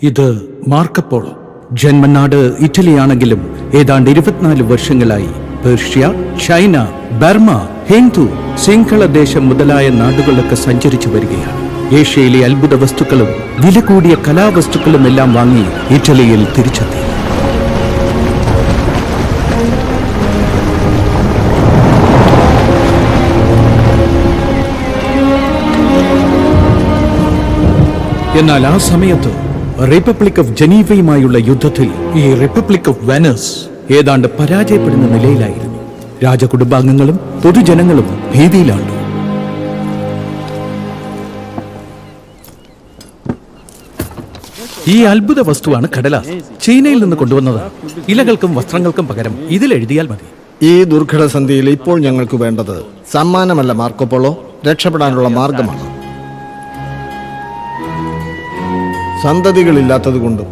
ഇത് മാർക്കപ്പോളോ. ജന്മനാട് ഇറ്റലിയാണെങ്കിലും ഏതാണ്ട് 24 വർഷങ്ങളായി പേർഷ്യ, ചൈന, ബർമ, ഹിന്ദു, സിംഹളദേശം മുതലായ നാടുകളിലൊക്കെ സഞ്ചരിച്ചു വരികയാണ്. ഏഷ്യയിലെ അത്ഭുത വസ്തുക്കളും വില കൂടിയ കലാവസ്തുക്കളും എല്ലാം വാങ്ങി ഇറ്റലിയിൽ തിരിച്ചെത്തി. എന്നാൽ ആ സമയത്ത് റിപ്പബ്ലിക് ഓഫ് ജനീവയുമായുള്ള യുദ്ധത്തിൽ ഈ റിപ്പബ്ലിക് ഓഫ് വെനസ് ഏതാണ്ട് പരാജയപ്പെടുന്ന നിലയിലായിരുന്നു. രാജകുടുംബാംഗങ്ങളും പൊതുജനങ്ങളും ഭീതിയിലാണ്. ഈ അത്ഭുത വസ്തുവാണ് കടലാസ്. ചൈനയിൽ നിന്ന് കൊണ്ടുവന്നത്. ഇലകൾക്കും വസ്ത്രങ്ങൾക്കും പകരം ഇതിൽ എഴുതിയാൽ മതി. ഈ ദുർഘടസന്ധിയിൽ ഇപ്പോൾ ഞങ്ങൾക്ക് വേണ്ടത് സമ്മാനമല്ല മാർക്കോപോളോ, രക്ഷപ്പെടാനുള്ള മാർഗമാണ്. സന്തതികളില്ലാത്തതുകൊണ്ടും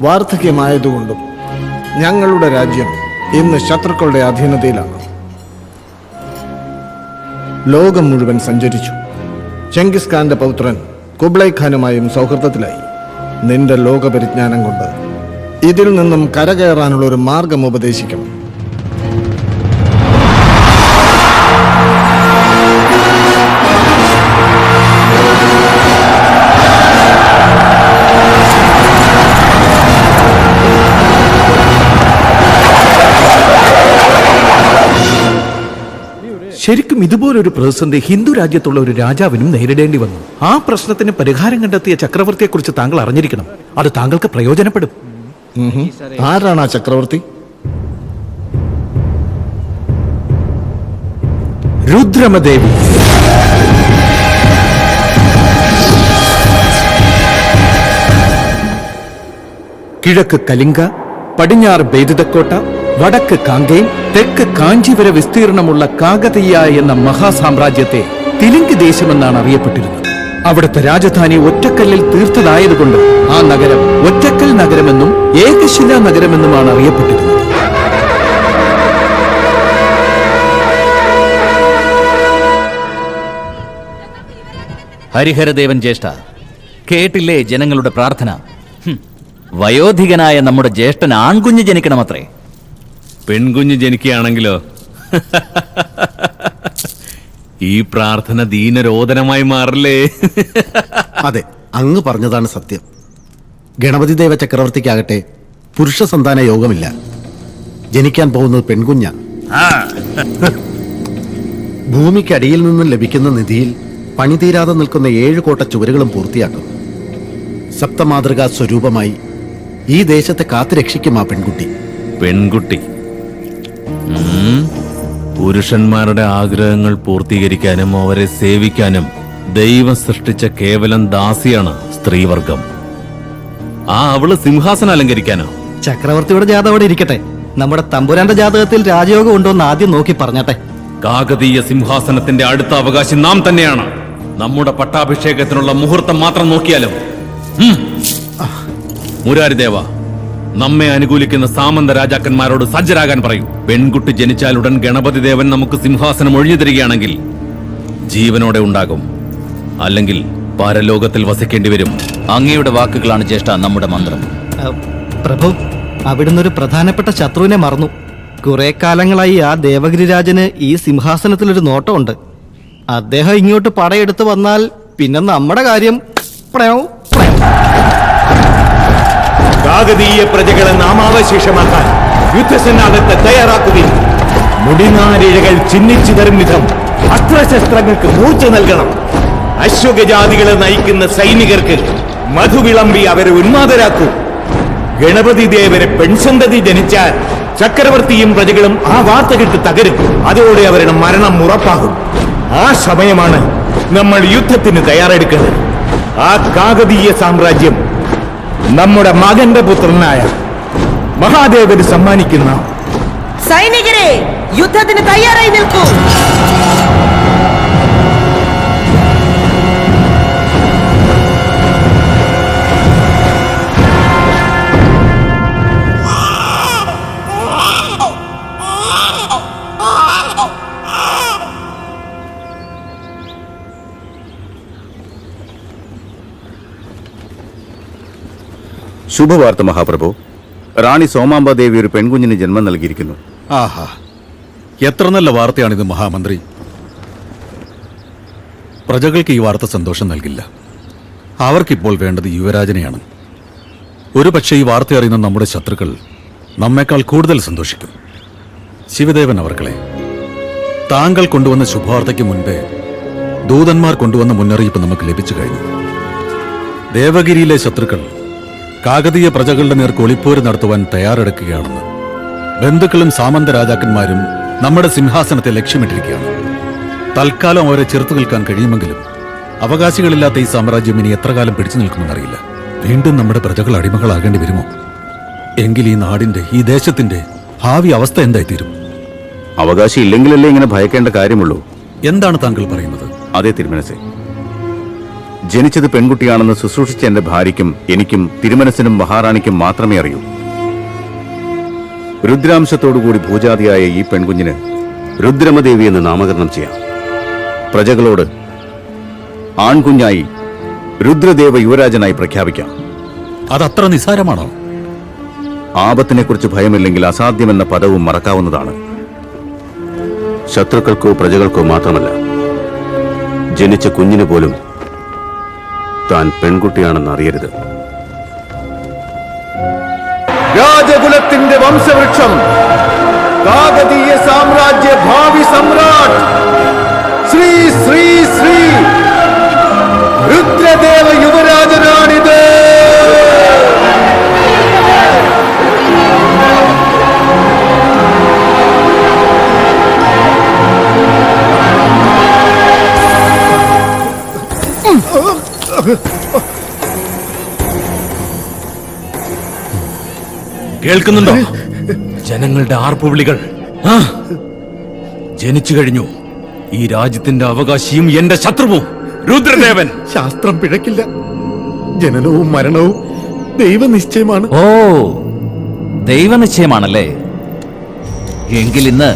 വാർദ്ധക്യമായതുകൊണ്ടും ഞങ്ങളുടെ രാജ്യം ഇന്ന് ശത്രുക്കളുടെ അധീനതയിലാണ്. ലോകം മുഴുവൻ സഞ്ചരിച്ചു. ചെങ്കിസ് ഖാന്റെ പൗത്രൻ കുബ്ലൈ ഖാനുമായും സൗഹൃദത്തിലായി. നിന്റെ ലോകപരിജ്ഞാനം കൊണ്ട് ഇതിൽ നിന്നും കരകയറാനുള്ള ഒരു മാർഗം ഉപദേശിക്കണം. ശരിക്കും ഇതുപോലൊരു പ്രതിസന്ധി ഹിന്ദു രാജ്യത്തുള്ള ഒരു രാജാവിനും നേരിടേണ്ടി വന്നു. ആ പ്രശ്നത്തിന് പരിഹാരം കണ്ടെത്തിയ ചക്രവർത്തിയെക്കുറിച്ച് താങ്കൾ അറിഞ്ഞിരിക്കണം. അത് താങ്കൾക്ക് പ്രയോജനപ്പെടും. ആരാണ് ആ ചക്രവർത്തി? രുദ്രമദേവി. കിഴക്ക് കലിംഗ, പടിഞ്ഞാറ് ബൈദുതക്കോട്ട, വടക്ക് കാങ്കേയം, തെക്ക് കാഞ്ചി വരെ വിസ്തീർണമുള്ള കാകതീയ എന്ന മഹാസാമ്രാജ്യത്തെ തിലിങ്ക് ദേശമെന്നാണ് അറിയപ്പെട്ടിരുന്നത്. അവിടുത്തെ രാജധാനി ഒറ്റക്കല്ലിൽ തീർത്തതായതുകൊണ്ട് ആ നഗരം ഒറ്റക്കൽ നഗരമെന്നും ഏകശിലാ നഗരമെന്നുമാണ് അറിയപ്പെട്ടിരുന്നത്. ഹരിഹരദേവൻ ജ്യേഷ്ഠ, കേട്ടില്ലേ ജനങ്ങളുടെ പ്രാർത്ഥന? വയോധികനായ നമ്മുടെ ജ്യേഷ്ഠൻ ആൺകുഞ്ഞ് ജനിക്കണമത്രേ. പെൺകുഞ്ഞ് ജനിക്കുകയാണെങ്കിലോ? ഈ പ്രാർത്ഥന ദീനരോധനമായി മാറില്ലേ? അതെ, അങ്ങ് പറഞ്ഞതാണ് സത്യം. ഗണപതി ദേവ ചക്രവർത്തിക്കാകട്ടെ പുരുഷ സന്താന യോഗമില്ല. ജനിക്കാൻ പോകുന്നത് പെൺകുഞ്ഞ. ഭൂമിക്കടിയിൽ നിന്നും ലഭിക്കുന്ന നിധിയിൽ പണിതീരാതെ നിൽക്കുന്ന 7 കോട്ട ചുവരുകളും പൂർത്തിയാക്കും. സപ്തമാതൃകാ സ്വരൂപമായി ഈ ദേശത്തെ കാത്തുരക്ഷിക്കും ആ പെൺകുട്ടി. പെൺകുട്ടി പുരുഷന്മാരുടെ ആഗ്രഹങ്ങൾ പൂർത്തീകരിക്കാനും അവരെ സേവിക്കാനും ദൈവം സൃഷ്ടിച്ച കേവലം ദാസിയാണ് സ്ത്രീവർഗം. അവള് സിംഹാസനം അലങ്കരിക്കാനോ? ചക്രവർത്തിയുടെ ജാതകം അവിടെ ഇരിക്കട്ടെ. നമ്മുടെ തമ്പുരാന്റെ ജാതകത്തിൽ രാജയോഗം ഉണ്ടോ എന്ന് ആദ്യം നോക്കി പറഞ്ഞട്ടെ. കാകതീയ സിംഹാസനത്തിന്റെ അടുത്ത അവകാശി നാം തന്നെയാണ്. നമ്മുടെ പട്ടാഭിഷേകത്തിനുള്ള മുഹൂർത്തം മാത്രം നോക്കിയാലും. മുരാരിദേവ, നമ്മെ അനുകൂലിക്കുന്ന സാമന്ത രാജാക്കന്മാരോട് സജ്ജരാകാൻ പറയൂ. പെൺകുട്ടി ജനിച്ചാലുടൻ ഗണപതി ദേവൻ നമുക്ക് സിംഹാസനം ഒഴിഞ്ഞു തരികയാണെങ്കിൽ ജീവനോടെ ഉണ്ടാകും, അല്ലെങ്കിൽ പരലോകത്തിൽ വസിക്കേണ്ടി വരും. അങ്ങയുടെ വാക്കുകളാണ് ജ്യേഷ്ഠ നമ്മുടെ മന്ത്രം. പ്രഭു, അവിടുന്ന് ഒരു പ്രധാനപ്പെട്ട ശത്രുവിനെ മറന്നു. കുറെ കാലങ്ങളായി ആ ദേവഗിരിരാജന് ഈ സിംഹാസനത്തിലൊരു നോട്ടമുണ്ട്. അദ്ദേഹം ഇങ്ങോട്ട് പടയെടുത്ത് വന്നാൽ പിന്നെ നമ്മുടെ കാര്യം കാകതീയ പ്രജകളെ നാമാവശേഷമാക്കാൻ യുദ്ധസന്നാഹത്തെ തയ്യാറാക്കുകയും മുടിനാരിഴകൾ ചിഹ്നിച്ചു തരും വിധം അസ്ത്രശസ്ത്രങ്ങൾക്ക് മൂർച്ച നൽകണം. അശ്വഗജാതികളെ നയിക്കുന്ന സൈനികർക്ക് മധുവിളമ്പി അവരെ ഉന്മാദരാക്കൂ. ഗണപതി ദേവരെ പെൺസന്തതി ജനിച്ചാൽ ചക്രവർത്തിയും പ്രജകളും ആ വാർത്ത കേട്ട് തകരും. അതോടെ അവരുടെ മരണം ഉറപ്പാകും. ആ സമയമാണ് നമ്മൾ യുദ്ധത്തിന് തയ്യാറെടുക്കുന്നത്. ആ കാകതീയ സാമ്രാജ്യം നമ്മുടെ മകന്റെ പുത്രനായ മഹാദേവന് സമ്മാനിക്കുന്ന. സൈനികരെ, യുദ്ധത്തിന് തയ്യാറായി നിൽക്കൂ. ശുഭവാർത്ത മഹാപ്രഭു. റാണി സോമാംബാദേവി ഒരു പെൺകുഞ്ഞിന് ജന്മം നൽകിയിരിക്കുന്നു. ആഹാ, എത്ര നല്ല വാർത്തയാണിത് മഹാമന്ത്രി. പ്രജകൾക്ക് ഈ വാർത്ത സന്തോഷം നൽകില്ല. അവർക്കിപ്പോൾ വേണ്ടത് യുവരാജനെയാണ്. ഒരു പക്ഷേ ഈ വാർത്ത അറിയുന്ന നമ്മുടെ ശത്രുക്കൾ നമ്മേക്കാൾ കൂടുതൽ സന്തോഷിക്കും. ശിവദേവൻ അവർകളെ, താങ്കൾ കൊണ്ടുവന്ന ശുഭവാർത്തയ്ക്ക് മുൻപേ ദൂതന്മാർ കൊണ്ടുവന്ന മുന്നറിയിപ്പ് നമുക്ക് ലഭിച്ചു കഴിഞ്ഞു. ദേവഗിരിയിലെ ശത്രുക്കൾ കാകതീയ പ്രജകളുടെ നേർക്ക് ഒളിപ്പോര് നടത്തുവാൻ തയ്യാറെടുക്കുകയാണെന്ന്. ബന്ധുക്കളും സാമന്ത രാജാക്കന്മാരും നമ്മുടെ സിംഹാസനത്തെ ലക്ഷ്യമിട്ടിരിക്കുകയാണ്. തൽക്കാലം അവരെ ചെറുത്തു നിൽക്കാൻ കഴിയുമെങ്കിലും അവകാശികളില്ലാത്ത ഈ സാമ്രാജ്യം ഇനി എത്ര കാലം പിടിച്ചു നിൽക്കുമെന്നറിയില്ല. വീണ്ടും നമ്മുടെ പ്രജകൾ അടിമകളാകേണ്ടി വരുമോ? എങ്കിൽ ഈ നാടിന്റെ, ഈ ദേശത്തിന്റെ ഭാവി അവസ്ഥ എന്തായിത്തീരും? അവകാശം ഇല്ലെങ്കിലല്ലേ ഇങ്ങനെ ഭയക്കേണ്ട കാര്യമുള്ളൂ. എന്താണ് താങ്കൾ പറയുന്നത്? അതേ തിരുമനസേ, ജനിച്ചത് പെൺകുട്ടിയാണെന്ന് ശുശ്രൂഷിച്ച എന്റെ ഭാര്യയ്ക്കും എനിക്കും തിരുമനസിനും മഹാറാണിക്കും മാത്രമേ അറിയൂ. രുദ്രാംശത്തോടുകൂടി ഭൂജാതിയായ ഈ പെൺകുഞ്ഞിന് രുദ്രമദേവി എന്ന് നാമകരണം ചെയ്യാം. പ്രജകളോട് ആൺകുഞ്ഞായി രുദ്രദേവ യുവരാജനായി പ്രഖ്യാപിക്കാം. അതത്ര നിസ്സാരമാണോ? ആപത്തിനെക്കുറിച്ച് ഭയമില്ലെങ്കിൽ അസാധ്യമെന്ന പദവും മറക്കാവുന്നതാണ്. ശത്രുക്കൾക്കോ പ്രജകൾക്കോ മാത്രമല്ല, ജനിച്ച കുഞ്ഞിന് പോലും താൻ പെൺകുട്ടിയാണെന്ന് അറിയരുത്. രാജകുലത്തിന്റെ വംശവൃക്ഷം, കാകതീയ സാമ്രാജ്യ ഭാവി സമ്രാട്ട് ശ്രീ ശ്രീ ശ്രീ രുദ്രദേവ യുവരാജനാണിത്. കേൾക്കുന്നുണ്ടോ ജനങ്ങളുടെ ആർപ്പുവിളികൾ? ജനിച്ചു കഴിഞ്ഞു ഈ രാജ്യത്തിന്റെ അവകാശിയും എന്റെ ശത്രുവും രുദ്രദേവൻ. ശാസ്ത്രം പിഴക്കില്ല. ജനനവും മരണവും ദൈവനിശ്ചയമാണ്. ഓ, ദൈവനിശ്ചയമാണല്ലേ? എങ്കിൽ ഇന്ന്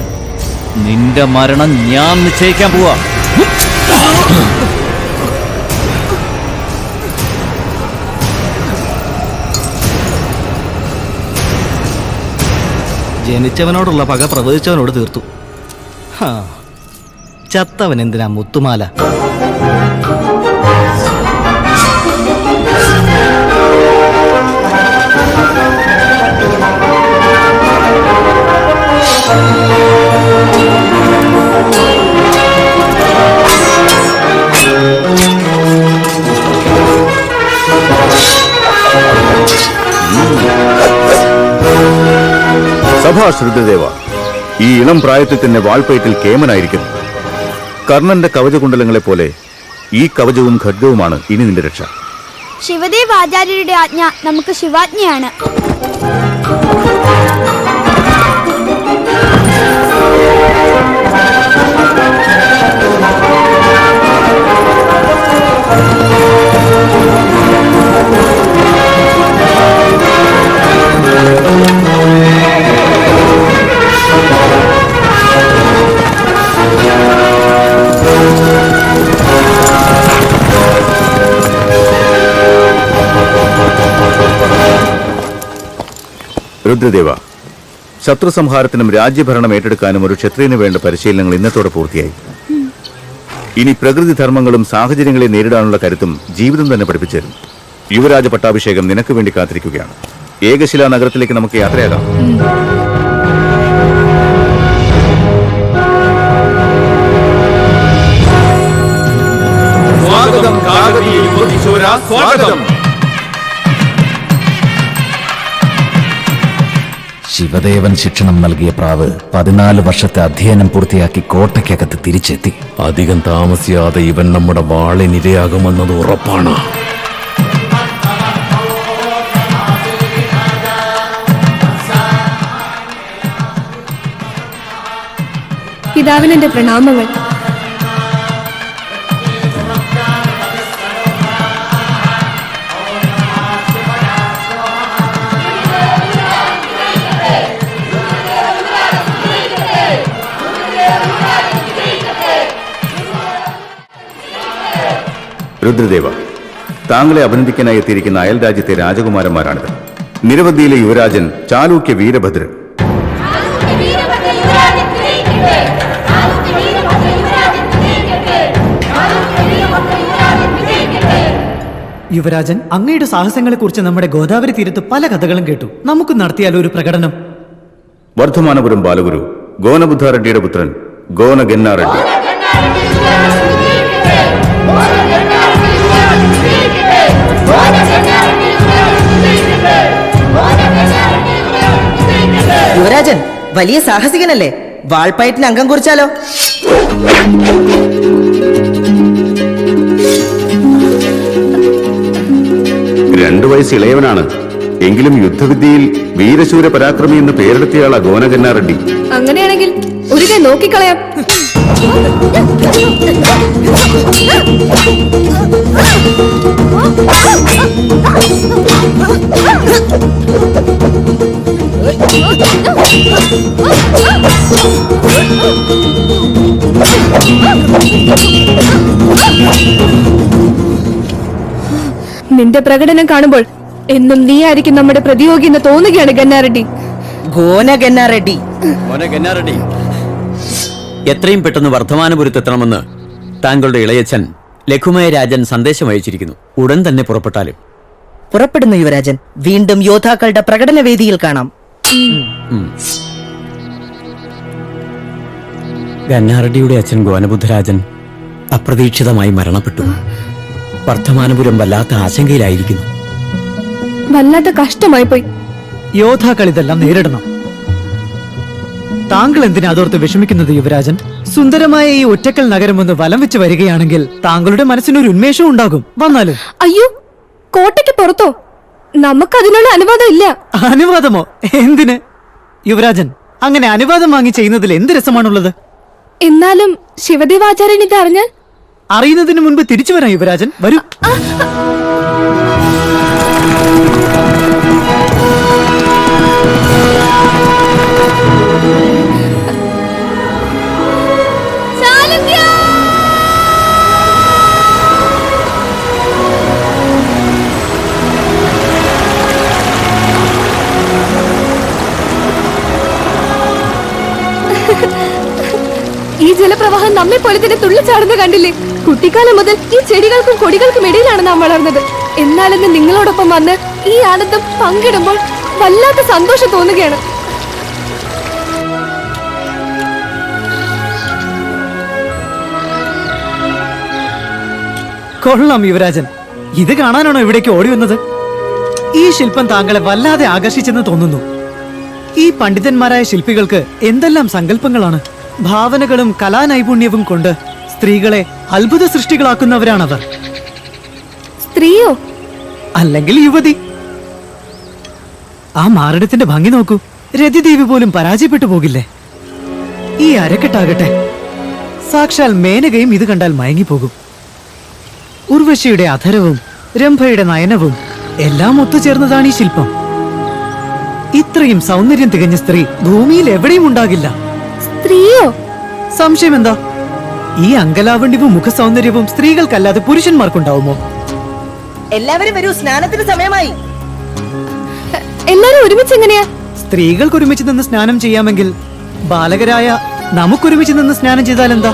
നിന്റെ മരണം ഞാൻ നിശ്ചയിക്കാൻ പോവാ. ജനിച്ചവനോടുള്ള പക പ്രവചിച്ചവനോട് തീർത്തു. ചത്തവൻ എന്തിനാ മുത്തുമാല? സഭാഷ് രുദ്രദേവ, ഈ ഇളം പ്രായത്തിൽ തന്നെ വാൾപ്പയറ്റിൽ കേമനായിരിക്കുന്നു. കർണന്റെ കവചകുണ്ടലങ്ങളെ പോലെ ഈ കവചവും ഖഡ്ഗവുമാണ് ഇനി നിന്റെ രക്ഷ. ശിവദേവ് ആചാര്യരുടെ ആജ്ഞ നമുക്ക് ശിവാജ്ഞയാണ്. രുദ്രദേവ, ശത്രുസംഹാരത്തിനും രാജ്യഭരണം ഏറ്റെടുക്കാനും ഒരു ക്ഷത്രിയന് വേണ്ട പരിശീലനങ്ങൾ ഇന്നത്തോടെ പൂർത്തിയായി. ഇനി പ്രകൃതി ധർമ്മങ്ങളും സാഹചര്യങ്ങളെ നേരിടാനുള്ള കരുത്തും ജീവിതം തന്നെ പഠിപ്പിച്ചേരും. യുവരാജ പട്ടാഭിഷേകം നിനക്ക് വേണ്ടി കാത്തിരിക്കുകയാണ്. ഏകശിലാ നഗരത്തിലേക്ക് നമുക്ക് യാത്രയാകാം. സ്വാഗതം കാകതീയ യുവതിശൂര, സ്വാഗതം. ശിവദേവൻ ശിക്ഷണം നൽകിയ പ്രാവ് 14 വർഷത്തെ അധ്യയനം പൂർത്തിയാക്കി കോട്ടയ്ക്കകത്ത് തിരിച്ചെത്തി. അധികം താമസിയാതെ ഇവൻ നമ്മുടെ വാളിനിരയാകുമെന്നത് ഉറപ്പാണ്. പിതാവിന് എന്റെ പ്രണാമങ്ങൾ. രുദ്രദേവ, താങ്കളെ അഭിനന്ദിക്കാനായി എത്തിയിരിക്കുന്ന അയൽ രാജ്യത്തെ രാജകുമാരന്മാരാണിത്. നിരവധിയിലെ യുവരാജൻ ചാലൂക്യ വീരഭദ്രൻ. യുവരാജൻ, അങ്ങയുടെ സാഹസങ്ങളെക്കുറിച്ച് നമ്മുടെ ഗോദാവരി തീരത്ത് പല കഥകളും കേട്ടു. നമുക്ക് നടത്തിയാലോ ഒരു പ്രകടനം? വർദ്ധമാനപുരം ബാലഗുരു ഗോനബുദ്ധ റെഡ്ഡിയുടെ പുത്രൻ ഗോനഗന്ന റെഡ്ഡി. യുവരാജൻ വലിയ സാഹസികനല്ലേ? വാൾപ്പയറ്റിന് അംഗം കുറിച്ചാലോ? രണ്ടു വയസ്സ് ഇളയവനാണ്. എങ്കിലും യുദ്ധവിദ്യയിൽ വീരശൂര പരാക്രമി എന്ന് പേരെടുത്തയാളാ ഗോനഗന്ന റെഡ്ഡി. അങ്ങനെയാണെങ്കിൽ ഒരു കൈ നോക്കിക്കളയാം. നിന്റെ പ്രകടനം കാണുമ്പോൾ എന്നും നീയായിരിക്കും നമ്മുടെ പ്രതിയോഗി എന്ന് തോന്നുകയാണ് ഗന്നാറെഡ്ഡി. ഗോനഗന്ന റെഡ്ഡി. എത്രയും പെട്ടെന്ന് വർദ്ധമാനപുരത്തെത്തണമെന്ന് താങ്കളുടെ ഇളയച്ഛൻ ലഘുമയ രാജൻ സന്ദേശം അയച്ചിരിക്കുന്നു. ഉടൻ തന്നെ പുറപ്പെട്ടാലും. പുറപ്പെടുന്നു യുവരാജൻ. വീണ്ടും യോദ്ധാക്കളുടെ പ്രകടന വേദിയിൽ കാണാം. ഗന്നാറെഡ്ഡിയുടെ അച്ഛൻ ഗോനബുദ്ധരാജൻ അപ്രതീക്ഷിതമായി മരണപ്പെട്ടു. വർദ്ധമാനപുരം വല്ലാത്ത ആശങ്കയിലായിരിക്കുന്നു. വല്ലാത്ത കഷ്ടമായി പോയി. യോദ്ധാക്കൾ ഇതെല്ലാം നേരിടണം. താങ്കൾ എന്തിനാ അതോർത്ത് വിഷമിക്കുന്നത് യുവരാജൻ? സുന്ദരമായ ഈ ഒറ്റക്കൽ നഗരം ഒന്ന് വലം വെച്ച് വരികയാണെങ്കിൽ താങ്കളുടെ മനസ്സിനൊരു ഉന്മേഷവും ഉണ്ടാകും. വന്നാലും. അയ്യോ, കോട്ടയ്ക്ക് പുറത്തോ? നമുക്കതിനുള്ള അനുവാദം ഇല്ല. അനുവാദമോ? എന്തിന്? യുവരാജൻ, അങ്ങനെ അനുവാദം വാങ്ങി ചെയ്യുന്നതിൽ എന്ത് രസമാണുള്ളത്? എന്നാലും ശിവദേവാചാര്യൻ ഇത് അറിഞ്ഞാൽ? അറിയുന്നതിന് മുൻപ് തിരിച്ചു വരാം യുവരാജൻ. വരൂ. ഈ ജലപ്രവാഹം നമ്മെ പോലെ തന്നെ തുള്ളിച്ചാടുന്ന കണ്ടില്ലേ? കുട്ടിക്കാലം മുതൽ ഈ ചെടികൾക്കും കൊടികൾക്കും ഇടയിലാണ് നാം വളർന്നത്. എന്നാലിന്ന് നിങ്ങളോടൊപ്പം വന്ന് ഈ ആനന്ദം പങ്കിടുമ്പോൾ വല്ലാത്ത സന്തോഷം തോന്നുകയാണ്. കൊള്ളാം യുവരാജൻ. ഇത് കാണാനാണോ ഇവിടേക്ക് ഓടി വന്നത്? ഈ ശില്പം താങ്കളെ വല്ലാതെ ആകർഷിച്ചെന്ന് തോന്നുന്നു. ഈ പണ്ഡിതന്മാരായ ശില്പികൾക്ക് എന്തെല്ലാം സങ്കല്പങ്ങളാണ്! ഭാവനകളും കലാനൈപുണ്യവും കൊണ്ട് സ്ത്രീകളെ അത്ഭുത സൃഷ്ടികളാക്കുന്നവരാണവർ. സ്ത്രീയോ? അല്ലെങ്കിൽ യുവതി. ആ മാറിടത്തിന്റെ ഭംഗി നോക്കൂ. രതിദേവി പോലും പരാജയപ്പെട്ടു പോകില്ലേ? ഈ അരക്കെട്ടാകട്ടെ, സാക്ഷാൽ മേനകയും ഇത് കണ്ടാൽ മയങ്ങിപ്പോകും. ഉർവശിയുടെ അധരവും രംഭയുടെ നയനവും എല്ലാം ഒത്തുചേർന്നതാണ് ഈ ശില്പം. ഇത്രയും സൗന്ദര്യം തികഞ്ഞ സ്ത്രീ ഭൂമിയിൽ എവിടെയും ഉണ്ടാകില്ല. സ്ത്രീയോ? സംശയം എന്താ? ഈ അങ്കലാവണ്യവും മുഖസൗന്ദര്യവും സ്ത്രീകൾക്കല്ലാതെ പുരുഷന്മാർക്കുണ്ടാവുമോ? എല്ലാവരും വരൂ, സ്നാനത്തിന് സമയമായി. എല്ലാരും ഒരുമിച്ച് എങ്ങനെയാ? സ്ത്രീകൾക്ക് ഒരുമിച്ച് നിന്ന് സ്നാനം ചെയ്യാമെങ്കിൽ ബാലകരായ നമുക്കൊരുമിച്ച് നിന്ന് സ്നാനം ചെയ്താൽ എന്താ?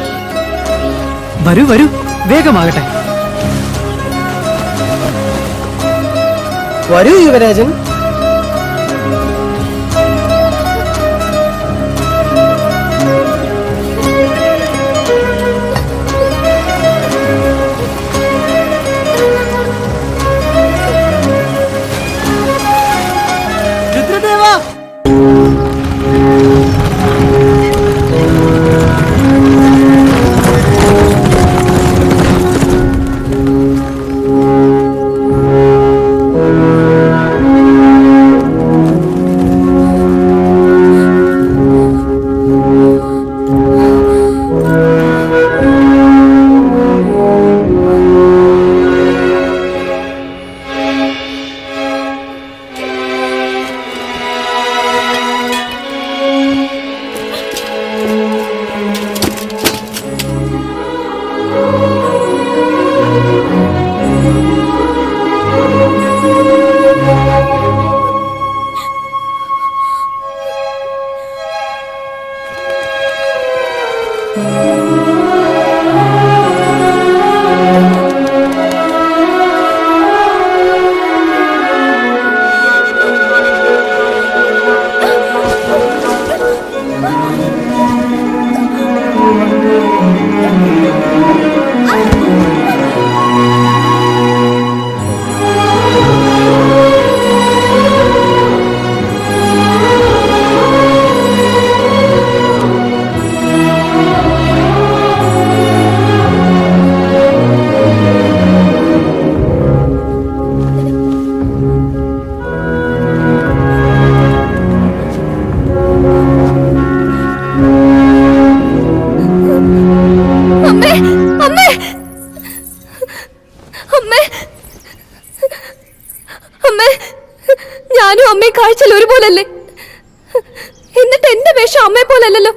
വരൂ വരൂ, വേഗമാകട്ടെ. വരൂ യുവരാജൻ. ഞാനും അമ്മയും കാഴ്ചയിൽ ഒരുപോലല്ലേ? എന്നിട്ട് എന്റെ വേഷം അമ്മയെ പോലല്ലോ.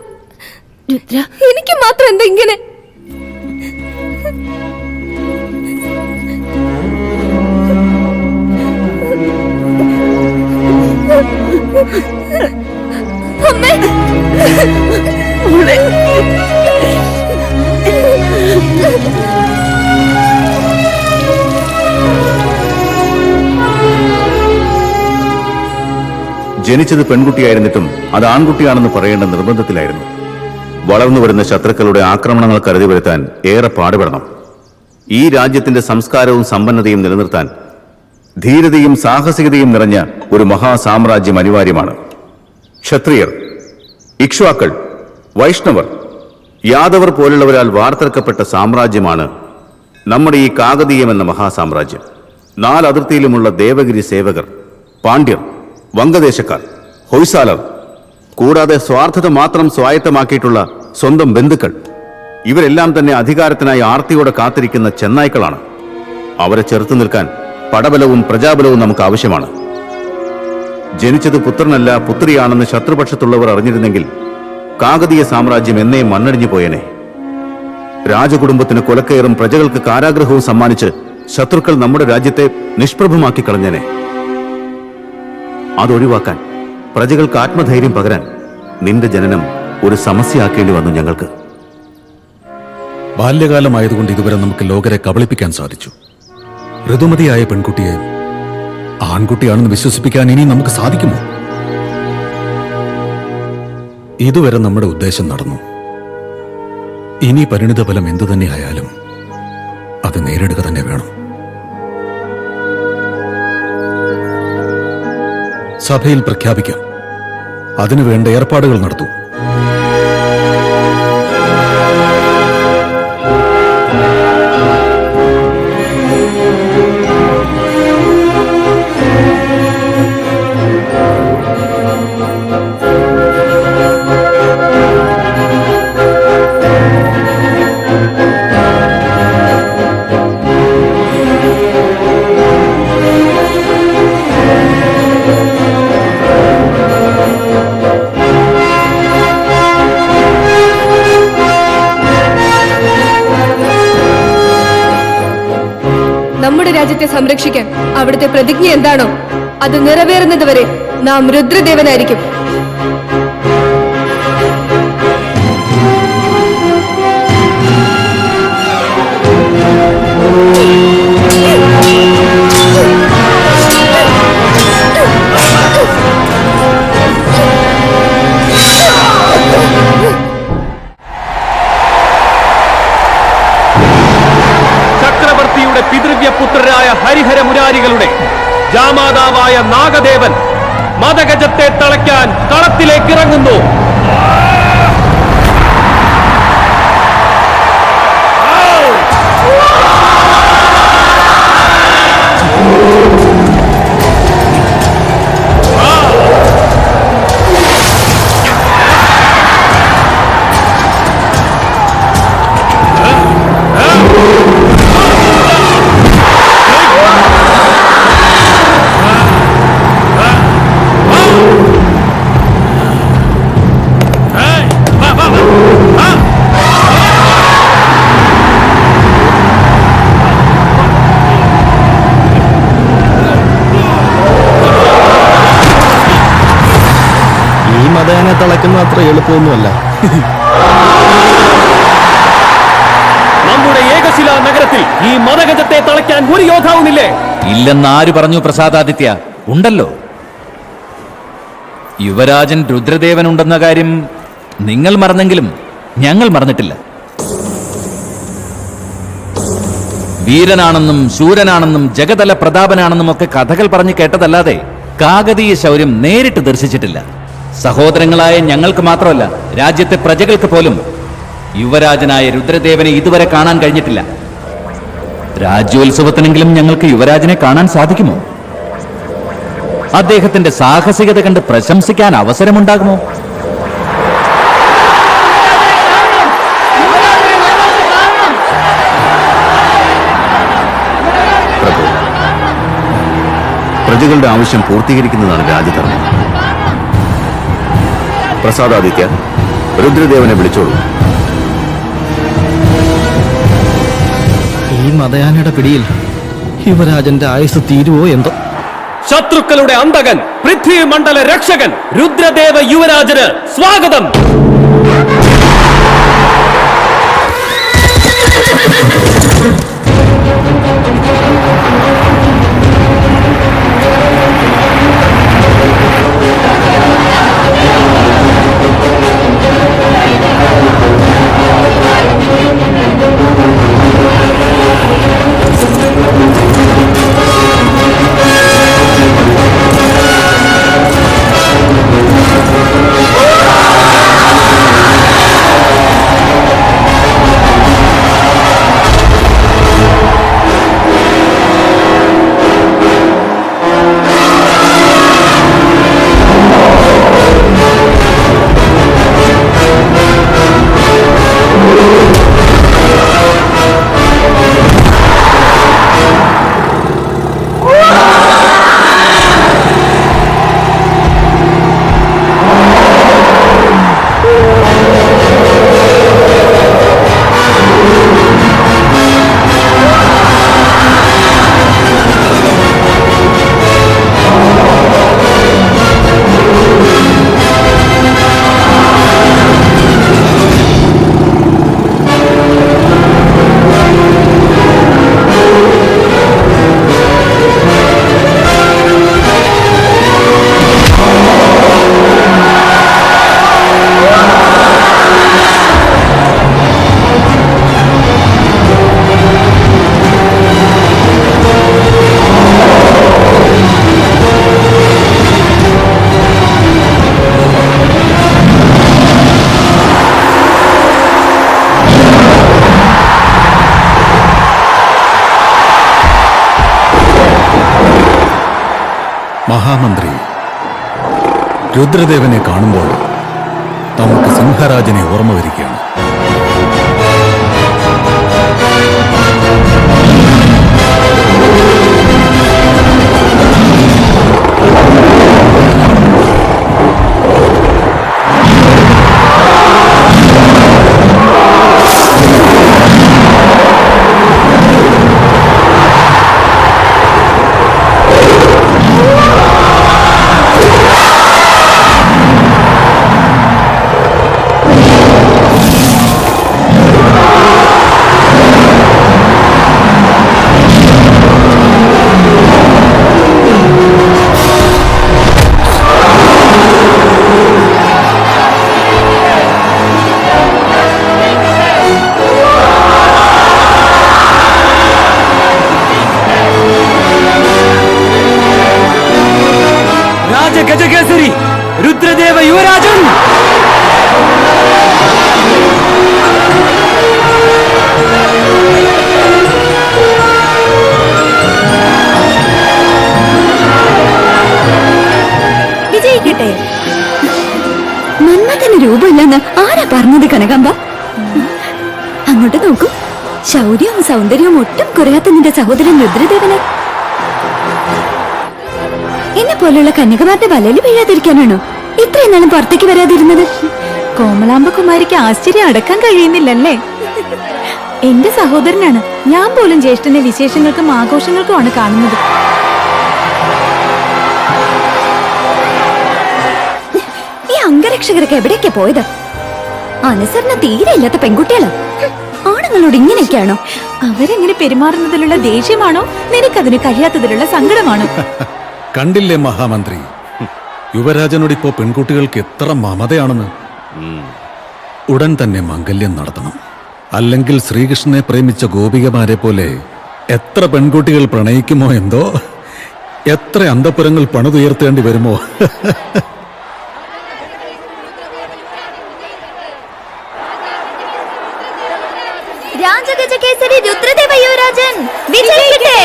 എനിക്ക് മാത്രം എന്താ ഇങ്ങനെ? അമ്മേ, ജനിച്ചത് പെൺകുട്ടിയായിരുന്നിട്ടും അത് ആൺകുട്ടിയാണെന്ന് പറയേണ്ട നിർബന്ധത്തിലായിരുന്നു. വളർന്നു വരുന്ന ശത്രുക്കളുടെ ആക്രമണങ്ങൾ കരുതി വരുത്താൻ ഏറെ പാടുപെടണം. ഈ രാജ്യത്തിന്റെ സംസ്കാരവും സമ്പന്നതയും നിലനിർത്താൻ ധീരതയും സാഹസികതയും നിറഞ്ഞ ഒരു മഹാസാമ്രാജ്യം അനിവാര്യമാണ്. ക്ഷത്രിയർ, ഇക്ഷ്വാക്കൾ, വൈഷ്ണവർ, യാദവർ പോലുള്ളവരാൽ വാർത്തെടുക്കപ്പെട്ട സാമ്രാജ്യമാണ് നമ്മുടെ ഈ കാകതീയം എന്ന മഹാസാമ്രാജ്യം. 4 അതിർത്തിയിലുമുള്ള ദേവഗിരി സേവകർ, പാണ്ഡ്യർ, വംഗദേശക്കാർ, ഹൊയ്സാലർ, കൂടാതെ സ്വാർത്ഥത മാത്രം സ്വായത്തമാക്കിയിട്ടുള്ള സ്വന്തം ബന്ധുക്കൾ, ഇവരെല്ലാം തന്നെ അധികാരത്തിനായി ആർത്തിയോടെ കാത്തിരിക്കുന്ന ചെന്നായ്ക്കളാണ്. അവരെ ചെറുത്തു നിൽക്കാൻ പടബലവും പ്രജാബലവും നമുക്ക് ആവശ്യമാണ്. ജനിച്ചത് പുത്രനല്ല പുത്രിയാണെന്ന് ശത്രുപക്ഷത്തുള്ളവർ അറിഞ്ഞിരുന്നെങ്കിൽ കാകതീയ സാമ്രാജ്യം എന്നേ മണ്ണടിഞ്ഞു പോയേനെ. രാജകുടുംബത്തിന് കൊലക്കയറും പ്രജകൾക്ക് കാരാഗ്രഹവും സമ്മാനിച്ച് ശത്രുക്കൾ നമ്മുടെ രാജ്യത്തെ നിഷ്പ്രഭമാക്കി കളഞ്ഞേനെ. അതൊഴിവാക്കാൻ, പ്രജകൾക്ക് ആത്മധൈര്യം പകരാൻ നിന്റെ ജനനം ഒരു സമസ്യയാക്കേണ്ടി വന്നു ഞങ്ങൾക്ക്. ബാല്യകാലമായതുകൊണ്ട് ഇതുവരെ നമുക്ക് ലോകരെ കബളിപ്പിക്കാൻ സാധിച്ചു. ഋതുമതിയായ പെൺകുട്ടിയെ ആൺകുട്ടിയാണെന്ന് വിശ്വസിപ്പിക്കാൻ ഇനി നമുക്ക് സാധിക്കുമോ? ഇതുവരെ നമ്മുടെ ഉദ്ദേശം നടന്നു. ഇനി പരിണിതഫലം എന്തു തന്നെയായാലും അത് നേരിടുക തന്നെ വേണം. സഭയിൽ പ്രഖ്യാപിക്കാം. അതിനുവേണ്ട ഏർപ്പാടുകൾ നടത്തൂ. നമ്മുടെ രാജ്യത്തെ സംരക്ഷിക്കാൻ അവിടുത്തെ പ്രതിജ്ഞ എന്താണോ അത് നിറവേറുന്നത് വരെ നാം രുദ്രദേവനായിരിക്കും. ചക്രവർത്തിയുടെ പിതൃവ്യപുത്രരായ ഹരിഹര മുരാരികളുടെ ജാമാതാവായ നാഗദേവൻ മദഗജത്തെ തളയ്ക്കാൻ കളത്തിലേക്ക് ഇറങ്ങുന്നു. മതേനെ തിളക്കുന്ന അത്ര എളുപ്പമൊന്നുമല്ല. നമ്മുടെ ഏകശിലാ നഗരത്തിൽ ഈ മദഗജത്തെ തളയ്ക്കാൻ ഒരു യോദ്ധാവുമില്ലേ? ഇല്ലെന്നാര് പറഞ്ഞു പ്രസാദാദിത്യ? ഉണ്ടല്ലോ. യുവരാജൻ രുദ്രദേവൻ ഉണ്ടെന്ന കാര്യം നിങ്ങൾ മറന്നെങ്കിലും ഞങ്ങൾ മറന്നിട്ടില്ല. വീരനാണെന്നും ശൂരനാണെന്നും ജഗതല പ്രതാപനാണെന്നും ഒക്കെ കഥകൾ പറഞ്ഞു കേട്ടതല്ലാതെ കാകതീയ ശൗര്യം നേരിട്ട് ദർശിച്ചിട്ടില്ല. സഹോദരങ്ങളായ ഞങ്ങൾക്ക് മാത്രമല്ല, രാജ്യത്തെ പ്രജകൾക്ക് പോലും യുവരാജനായ രുദ്രദേവനെ ഇതുവരെ കാണാൻ കഴിഞ്ഞിട്ടില്ല. രാജ്യോത്സവത്തിനെങ്കിലും ഞങ്ങൾക്ക് യുവരാജനെ കാണാൻ സാധിക്കുമോ? അദ്ദേഹത്തിന്റെ സാഹസികത കണ്ട് പ്രശംസിക്കാൻ അവസരമുണ്ടാകുമോ? പ്രജകളുടെ ആവശ്യം പൂർത്തീകരിക്കുന്നതാണ് രാജധർമ്മം. പ്രസാദാദിത്യ, രുദ്രദേവനെ വിളിച്ചോളൂ. ഈ മതയാനയുടെ പിടിയിൽ യുവരാജന്റെ ആയുസ് തീരുവോ എന്തോ. ശത്രുക്കളുടെ അന്തകൻ, പൃഥ്വി മണ്ഡല രക്ഷകൻ രുദ്രദേവ യുവരാജന് സ്വാഗതം. മഹാമന്ത്രി, രുദ്രദേവനെ കാണുമ്പോൾ നമുക്ക് സിംഹരാജനെ ഓർമ്മ വരികയാണ്. ഗജകേസരി രുദ്രദേവ യുവരാജൻ. വിജയിക്കട്ടെ. മന്മഥന് രൂപമില്ലെന്ന് ആരാ പറഞ്ഞത് കനകാമ്പ? അങ്ങോട്ട് നോക്കൂ. ശൗര്യവും സൗന്ദര്യവും ഒട്ടും കുറയാത്ത നിന്റെ സഹോദരൻ രുദ്രദേവനെ എന്നെ പോലുള്ള കന്യകമാരുടെ വലയിൽ വീഴാതിരിക്കാനാണോ ഇത്രയും നാളും പുറത്തേക്ക് വരാതിരുന്നത്? കോമളാമ്പ കുമാരിക്ക് ആശ്ചര്യം അടക്കാൻ കഴിയുന്നില്ലല്ലേ? എന്റെ സഹോദരനാണ്. ഞാൻ പോലും ജ്യേഷ്ഠനെ വിശേഷങ്ങൾക്കും ആഘോഷങ്ങൾക്കുമാണ് കാണുന്നത്. ഈ അംഗരക്ഷകരൊക്കെ എവിടേക്കാ പോയത്? അനുസരണ തീരെ ഇല്ലാത്ത പെൺകുട്ടികളോ? ആണുങ്ങളോട് ഇങ്ങനെയൊക്കെയാണോ? അവരെങ്ങനെ പെരുമാറുന്നതിലുള്ള ദേഷ്യമാണോ, നിനക്കതിന് കഴിയാത്തതിലുള്ള സങ്കടമാണോ? കണ്ടില്ലേ മഹാമന്ത്രി, യുവരാജനോട് ഇപ്പോ പെൺകുട്ടികൾക്ക് എത്ര മമതയാണെന്ന്. ഉടൻ തന്നെ മംഗല്യം നടത്തണം. അല്ലെങ്കിൽ ശ്രീകൃഷ്ണനെ പ്രേമിച്ച ഗോപികമാരെ പോലെ എത്ര പെൺകുട്ടികൾ പ്രണയിക്കുമോ എന്തോ, എത്ര അന്തപുരങ്ങൾ പണിതുയർത്തേണ്ടി വരുമോ. രാജഗജകേസരി രുദ്രദേവ യുവരാജൻ വിജയിക്കട്ടെ.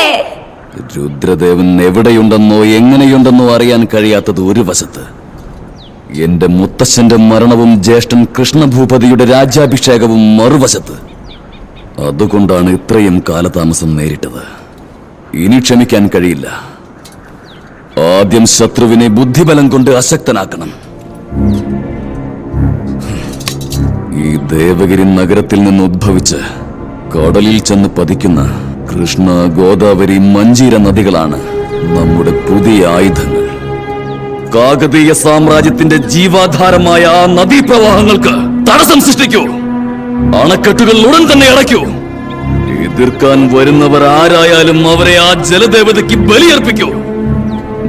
രുദ്രദേവൻ എവിടെയുണ്ടെന്നോ എങ്ങനെയുണ്ടെന്നോ അറിയാൻ കഴിയാത്തത് ഒരു വശത്ത്, എന്റെ മുത്തശ്ശന്റെ മരണവും ജ്യേഷ്ഠൻ കൃഷ്ണഭൂപതിയുടെ രാജ്യാഭിഷേകവും മറുവശത്ത്. അതുകൊണ്ടാണ് ഇത്രയും കാലതാമസം നേരിട്ടത്. ഇനി ക്ഷമിക്കാൻ കഴിയില്ല. ആദ്യം ശത്രുവിനെ ബുദ്ധിബലം കൊണ്ട് അശക്തനാക്കണം. ഈ ദേവഗിരി നഗരത്തിൽ നിന്ന് ഉദ്ഭവിച്ച് കടലിൽ ചെന്ന് പതിക്കുന്ന കൃഷ്ണ, ഗോദാവരി, മഞ്ചീര നദികളാണ് നമ്മുടെ പുതിയ ആയുധങ്ങൾ. കാകതീയ സാമ്രാജ്യത്തിന്റെ ജീവാധാരമായ ആ നദീപ്രവാഹങ്ങൾക്ക് തടസ്സം സൃഷ്ടിക്കൂ. അണക്കെട്ടുകൾ ഉടൻ തന്നെ അടയ്ക്കൂ. എതിർക്കാൻ വരുന്നവർ ആരായാലും അവരെ ആ ജലദേവതയ്ക്ക് ബലിയർപ്പിക്കൂ.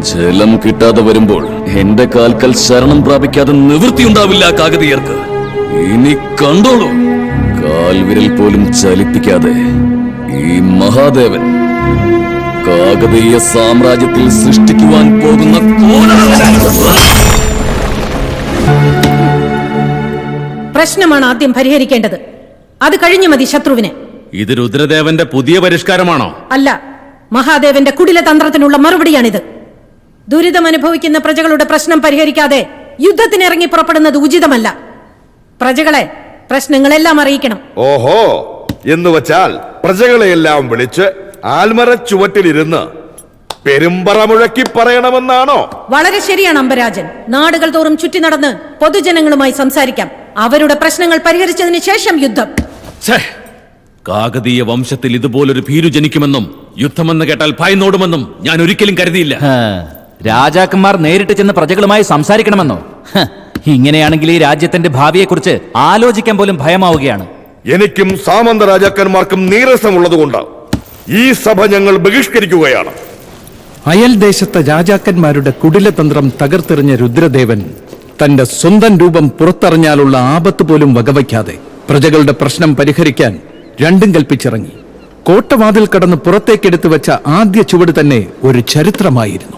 ജലം കിട്ടാതെ വരുമ്പോൾ എന്റെ കാൽക്കൽ ശരണം പ്രാപിക്കാതെ നിവൃത്തിയുണ്ടാവില്ല കാകതീയർക്ക്. ഇനി കണ്ടോളൂ, കാൽവിരൽ പോലും ചലിപ്പിക്കാതെ ഈ മഹാദേവൻ കാകതീയ സാമ്രാജ്യത്തിൽ സൃഷ്ടിക്കുവാൻ പോകുന്ന പ്രശ്നമാണ് ആദ്യം പരിഹരിക്കേണ്ടത്. അത് കഴിഞ്ഞു മതി ശത്രുവിനെ. ഇത് രുദ്രദേവന്റെ പുതിയ പരിഷ്കാരമാണോ? അല്ല, മഹാദേവന്റെ കുടില തന്ത്രത്തിനുള്ള മറുപടിയാണിത്. ദുരിതമനുഭവിക്കുന്ന പ്രജകളുടെ പ്രശ്നം പരിഹരിക്കാതെ യുദ്ധത്തിനിറങ്ങി പുറപ്പെടുന്നത് ഉചിതമല്ല. പ്രജകളെ പ്രശ്നങ്ങളെല്ലാം അറിയിക്കണം. ഓഹോ, എന്ന് വച്ചാൽ പ്രജകളെയെല്ലാം വിളിച്ച് ആൽമര ചുവട്ടിലിരുന്ന് പെരുമ്പറ മുഴക്കി പറയണമെന്നാണോ? വളരെ ശരിയാണ് അംബരാജൻ. നാടുകൾ തോറും ചുറ്റി നടന്ന് പൊതുജനങ്ങളുമായി സംസാരിക്കാം. അവരുടെ പ്രശ്നങ്ങൾ പരിഹരിച്ചതിന് ശേഷം യുദ്ധം. കാകതീയ വംശത്തിൽ ഇതുപോലൊരു ഭീരു ജനിക്കുമെന്നും യുദ്ധമെന്ന് കേട്ടാൽ ഭയന്നോടുമെന്നും ഞാൻ ഒരിക്കലും കരുതിയില്ല. രാജാക്കന്മാർ നേരിട്ട് ചെന്ന് പ്രജകളുമായി സംസാരിക്കണമെന്നോ? ഇങ്ങനെയാണെങ്കിൽ ഈ രാജ്യത്തിന്റെ ഭാവിയെക്കുറിച്ച് ആലോചിക്കാൻ പോലും ഭയമാവുകയാണ്. എനിക്കും സാമന്ത രാജാക്കന്മാർക്കും നീരസമുള്ളതുകൊണ്ട് ഈ സഭ ഞങ്ങൾ ബഹിഷ്കരിക്കുകയാണ്. അയൽ ദേശത്തെ രാജാക്കന്മാരുടെ കുടിലതന്ത്രം തകർത്തെറിഞ്ഞ രുദ്രദേവൻ തന്റെ സ്വന്തം രൂപം പുറത്തറിഞ്ഞാലുള്ള ആപത്ത് പോലും വകവയ്ക്കാതെ പ്രജകളുടെ പ്രശ്നം പരിഹരിക്കാൻ രണ്ടും കൽപ്പിച്ചിറങ്ങി. കോട്ടവാതിൽ കടന്ന് പുറത്തേക്കെടുത്തു വെച്ച ആദ്യ ചുവട് തന്നെ ഒരു ചരിത്രമായിരുന്നു.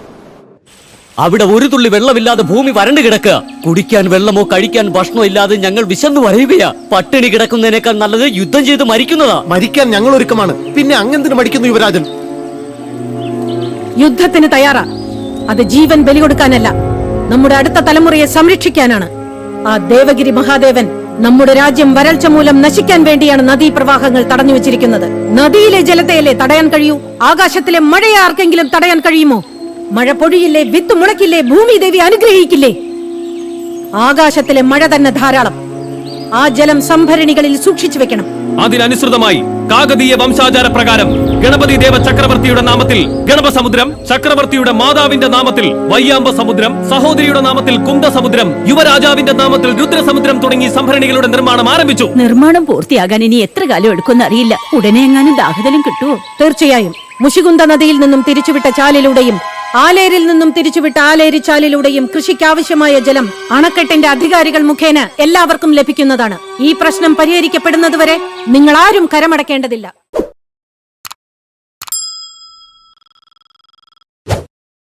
അവിടെ ഒരു തുള്ളി വെള്ളമില്ലാതെ ഭൂമി വരണ്ടു കിടക്കുക. കുടിക്കാൻ വെള്ളമോ കഴിക്കാൻ ഭക്ഷണമോ ഇല്ലാതെ ഞങ്ങൾ വിശന്നു വരയുകയാ. പട്ടിണി കിടക്കുന്നതിനേക്കാൾ നല്ലത് യുദ്ധം ചെയ്ത് മരിക്കുന്നതാ. മരിക്കാൻ ഞങ്ങൾ ഒരുക്കമാണ്. പിന്നെ അങ്ങെന്തിനു മടിക്കുന്നു യുവരാജൻ? യുദ്ധത്തിന് തയ്യാറാ. അത് ജീവൻ ബലി കൊടുക്കാനല്ല, നമ്മുടെ അടുത്ത തലമുറയെ സംരക്ഷിക്കാനാണ്. ആ ദേവഗിരി മഹാദേവൻ നമ്മുടെ രാജ്യം വരൾച്ച മൂലം നശിക്കാൻ വേണ്ടിയാണ് നദീപ്രവാഹങ്ങൾ തടഞ്ഞു വെച്ചിരിക്കുന്നത്. നദിയിലെ ജലത്തെയല്ലേ തടയാൻ കഴിയൂ? ആകാശത്തിലെ മഴയെ ആർക്കെങ്കിലും തടയാൻ കഴിയുമോ? മഴ പൊഴിയില്ലേ, വിത്ത് മുളക്കില്ലേ, ഭൂമി ദേവി അനുഗ്രഹിക്കില്ലേ? ആകാശത്തിലെ മഴ തന്നെ ധാരാളം. ആ ജലം സംഭരണികളിൽ സൂക്ഷിച്ചു വെക്കണം. അതിനനുസൃതമായി കാകതീയ വംശാചാര പ്രകാരം ഗണപതി ദേവ ചക്രവർത്തിയുടെ നാമത്തിൽ ഗണപസമുദ്രം, ചക്രവർത്തിയുടെ മാതാവിന്റെ നാമത്തിൽ വയ്യാമ്പ സമുദ്രം, സഹോദരിയുടെ നാമത്തിൽ കുന്ദസമുദ്രം, യുവരാജാവിന്റെ നാമത്തിൽ രുദ്രസമുദ്രം തുടങ്ങി സംഭരണികളുടെ നിർമ്മാണം ആരംഭിച്ചു. നിർമ്മാണം പൂർത്തിയാകാൻ ഇനി എത്ര കാലം എടുക്കുമെന്ന് അറിയില്ല. ഉടനെ എങ്ങാനും ദാഹജലം കിട്ടുമോ? തീർച്ചയായും. മുഷികുന്ദ നദിയിൽ നിന്നും തിരിച്ചുവിട്ട ചാലിലൂടെയും ആലേരിൽ നിന്നും തിരിച്ചുവിട്ട ആലേരി ചാലിലൂടെയും കൃഷിക്കാവശ്യമായ ജലം അണക്കെട്ടിന്റെ അധികാരികൾ മുഖേന എല്ലാവർക്കും ലഭിക്കുന്നതാണ്. ഈ പ്രശ്നം പരിഹരിക്കപ്പെടുന്നതുവരെ നിങ്ങൾ ആരും കരമടക്കേണ്ടതില്ല.